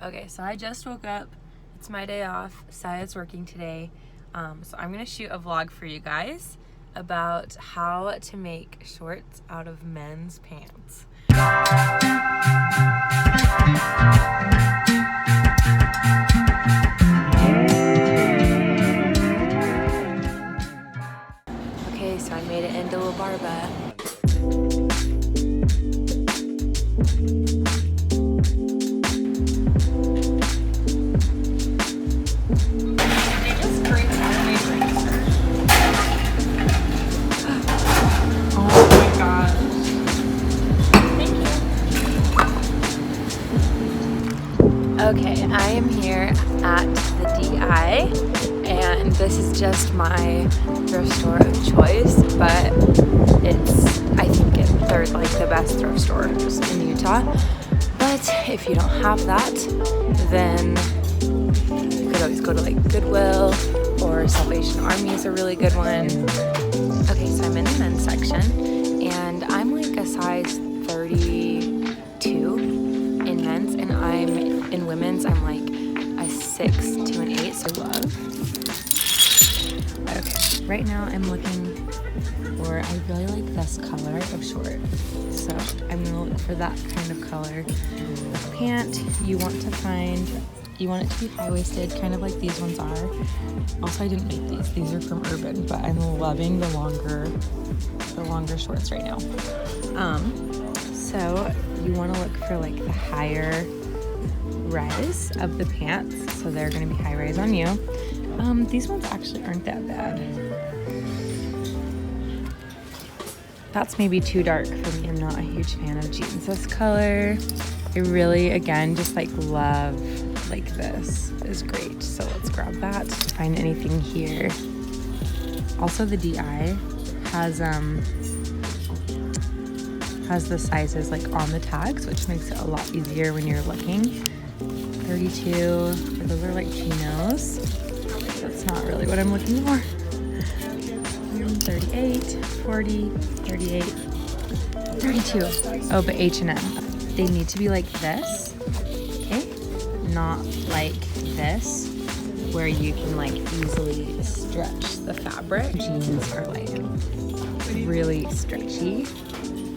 Okay, so I just woke up. It's my day off. Saya's working today. So I'm gonna shoot a vlog for you guys about how to make shorts out of men's pants. Okay, so I made it into La Barba. Okay, I am here at the DI, and this is just my thrift store of choice, but I think they're like the best thrift stores in Utah. But if you don't have that, then you could always go to like Goodwill, or Salvation Army is a really good one. Okay, so I'm in the men's section, and I'm like a size 32 in men's, and in women's, I'm like a 6 to an 8, so love. Okay, right now I'm looking for, I really like this color of short, so I'm gonna look for that kind of color of pant. You want it to be high-waisted, kind of like these ones are. Also, I didn't make these are from Urban, but I'm loving the longer shorts right now. So you want to look for like the higher rise of the pants, so they're going to be high rise on you. These ones actually aren't that bad. That's maybe too dark for me. I'm not a huge fan of jeans this color. I really, again, just like love, like this is great. So let's grab that. Find anything here. Also, the DI has the sizes like on the tags, which makes it a lot easier when you're looking. 32, those are like chinos. That's not really what I'm looking for. 38, 40, 38, 32. Oh, but H&M. They need to be like this, okay? Not like this, where you can like easily stretch the fabric. Jeans are like really stretchy.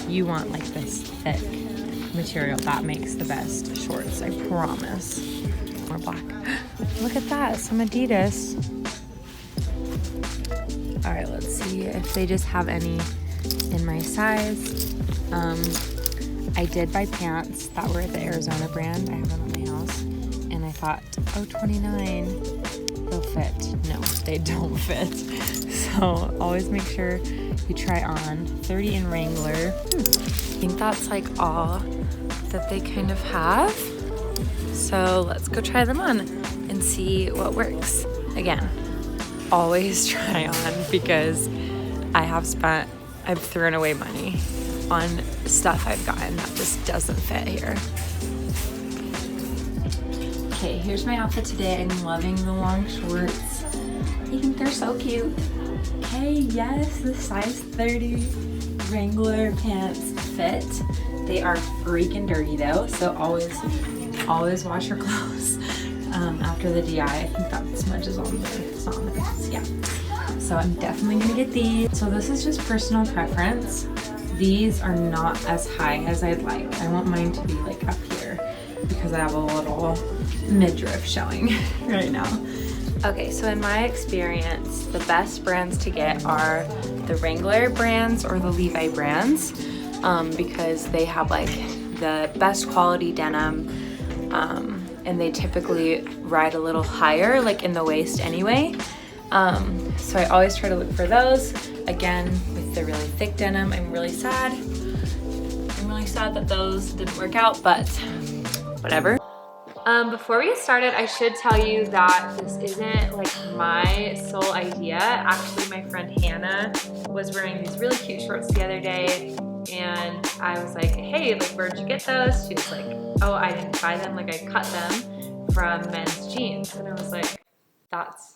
You want like this thick material. That makes the best shorts, I promise. More black. Look at that, some Adidas. All right, let's see if they just have any in my size. I did buy pants that were the Arizona brand. I have them at my house, and I thought, oh, 29, they'll fit. No, they don't fit. So always make sure you try on. 30 in Wrangler. I think that's like all that they kind of have. So let's go try them on and see what works. Again, always try on, because I've thrown away money on stuff I've gotten that just doesn't fit here. Okay, here's my outfit today. I'm loving the long shorts. I think they're so cute. Okay, yes, the size 30 Wrangler pants fit. They are freaking dirty though, so always wash your clothes after the DI. I think that smudges on there. It's not on the pants, yeah. So I'm definitely gonna get these. So this is just personal preference. These are not as high as I'd like. I want mine to be like up here because I have a little midriff showing right now. Okay, so in my experience, the best brands to get are the Wrangler brands or the Levi brands, because they have like the best quality denim, and they typically ride a little higher, like in the waist anyway. So I always try to look for those. Again, with the really thick denim, I'm really sad. I'm really sad that those didn't work out, but whatever. Before we get started, I should tell you that this isn't like my sole idea. Actually, my friend Hannah was wearing these really cute shorts the other day, and I was like, hey, like, where'd you get those? She was like, oh, I didn't buy them, like I cut them from men's jeans. And I was like, that's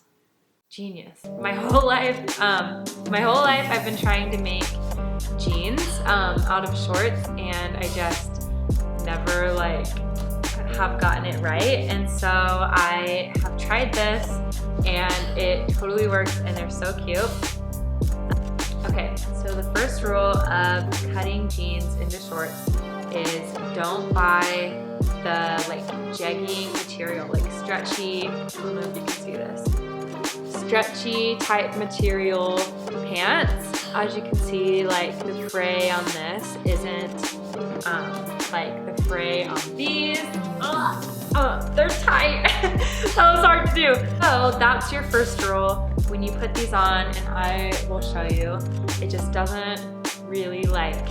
genius. My whole life I've been trying to make jeans out of shorts, and I just never like have gotten it right, and so I have tried this and it totally works and they're so cute. Okay, so the first rule of cutting jeans into shorts is don't buy the like jegging material, like stretchy, I don't know if you can see this, stretchy type material pants. As you can see, like the fray on this isn't like the fray on these. They're tight. That was hard to do. So that's your first rule. When you put these on, and I will show you, it just doesn't really like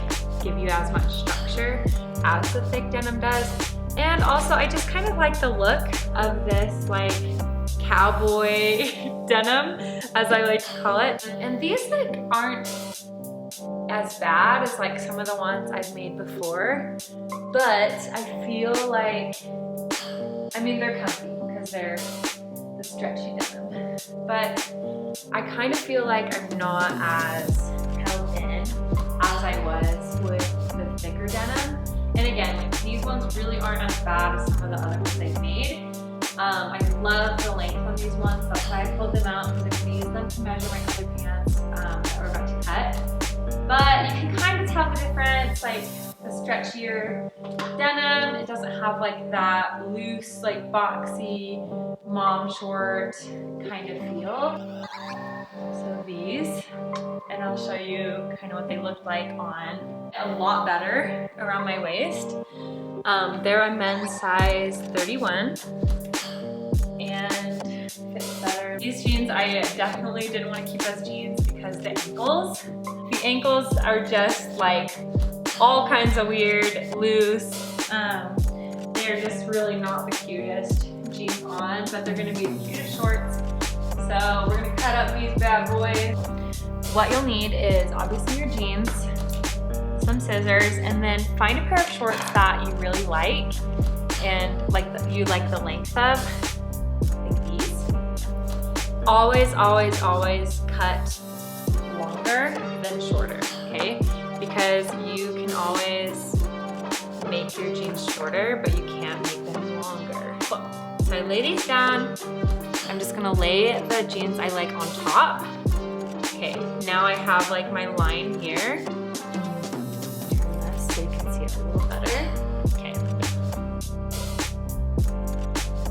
give you as much structure as the thick denim does. And also I just kind of like the look of this like cowboy denim, as I like to call it. And these like aren't as bad as like some of the ones I've made before, but I feel like, I mean, they're comfy because they're the stretchy denim, but I kind of feel like I'm not as held in as I was with the thicker denim. And again, like these ones really aren't as bad as some of the other ones I've made. I love the length on these ones, that's why I pulled them out, because I'm going to use them to measure my other pants that we're about to cut. But you can kind of tell the difference, like the stretchier denim, it doesn't have like that loose, like boxy mom short kind of feel. So these, and I'll show you kind of what they look like on, a lot better around my waist. They're a men's size 31 and fits better. These jeans I definitely didn't want to keep as jeans because the ankles are just like all kinds of weird, loose. They're just really not the cutest jeans on, but they're gonna be the cutest shorts. So we're gonna cut up these bad boys. What you'll need is obviously your jeans, some scissors, and then find a pair of shorts that you really like and like you like the length of, like these. Always, always, always cut longer than shorter, okay? Because you can always make your jeans shorter, but you can't make them longer. So I lay these down. I'm just gonna lay the jeans I like on top. Okay, now I have like my line here. Turn this so you can see it a little better. Okay.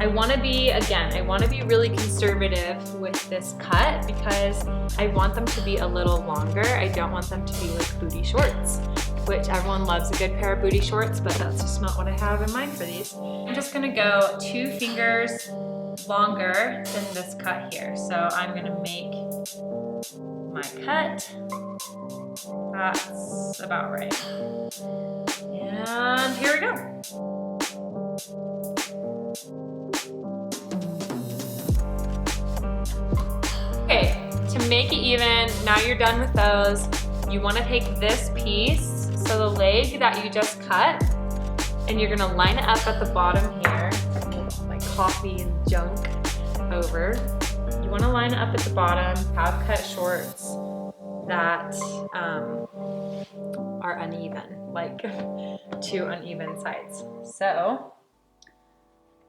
I wanna be really conservative with this cut because I want them to be a little longer. I don't want them to be like booty shorts, which everyone loves a good pair of booty shorts, but that's just not what I have in mind for these. I'm just gonna go 2 fingers longer than this cut here. So I'm gonna make my cut. That's about right. And here we go. Okay, to make it even, now you're done with those, you wanna take this piece, so the leg that you just cut, and you're gonna line it up at the bottom here. My coffee and junk over. You wanna line it up at the bottom, have cut shorts that are uneven, like 2 uneven sides. So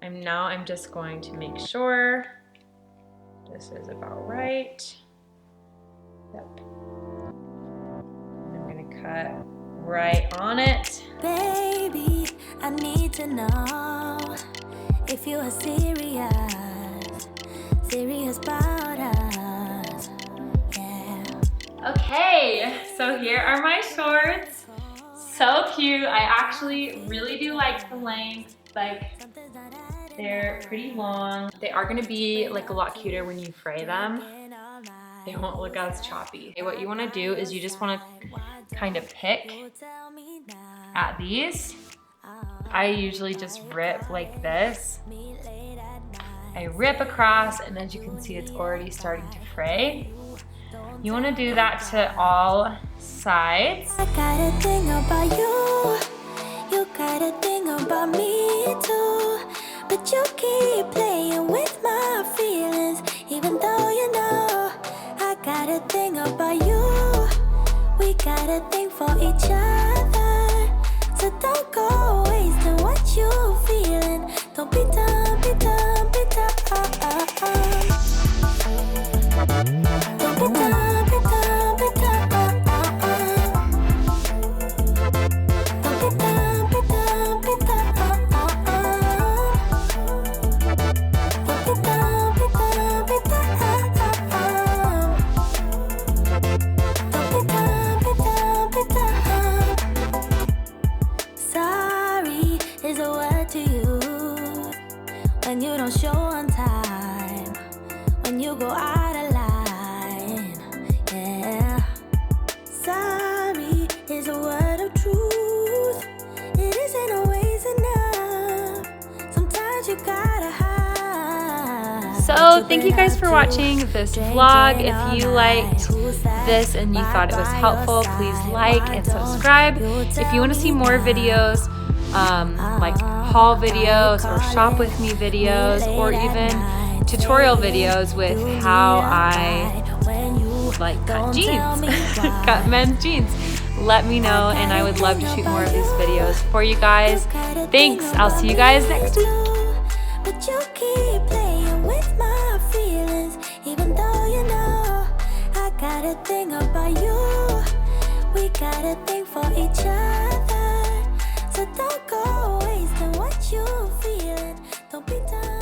I'm just going to make sure this is about right. Yep. I'm gonna cut right on it. Baby, I need to know if you are serious about us. Yeah. Okay, so here are my shorts. So cute. I actually really do like the length. Like, they're pretty long. They are gonna be like a lot cuter when you fray them. They won't look as choppy. Okay, what you wanna do is you just wanna kind of pick at these. I usually just rip like this. I rip across, and as you can see, it's already starting to fray. You wanna do that to all sides. I got a thing about you got a thing about me too. But you keep playing with my feelings, even though you know I got a thing about you. We got a thing for each other, so don't go wasting what you feeling. Don't be dumb, be dumb, be dumb. Don't be dumb, be dumb, be dumb. Don't be dumb, be dumb, be dumb. Don't be dumb, be dumb, be dumb. Don't be dumb, be dumb, be dumb. Sorry is a word to use when you don't show on time, when you go out of line. Yeah. Sorry is a word of truth. It isn't always enough. Sometimes you gotta hide. So thank you guys for watching this vlog. If you liked this and you thought it was helpful, please like and subscribe. If you want to see more videos, like haul videos or shop with me videos, or even tutorial videos with how I like cut jeans, cut men's jeans, let me know and I would love to shoot more of these videos for you guys. Thanks. I'll see you guys next week. But you keep playing with my feelings, even though you know I got a thing about you. We got a thing for each other, so don't go wasting what you feeling. Don't be done.